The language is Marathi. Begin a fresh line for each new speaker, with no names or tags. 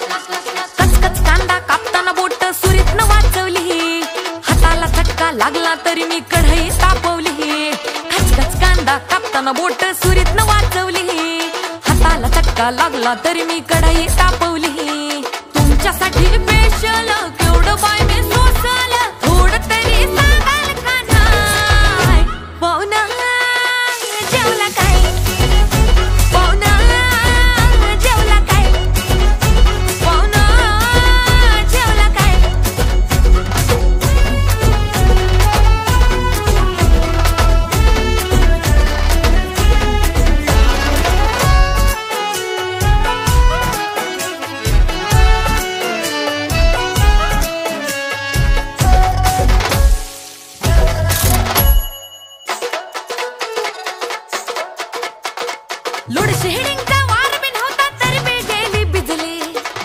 कचकच कांदा कापताना बोट सुरीतनं वाचवली, हाताला चटका लागला तरी मी कढई तापवली। कचकच कांदा कापताना बोट सुरीतनं वाचवली, हाताला चटका लागला तरी मी कढई तापवली।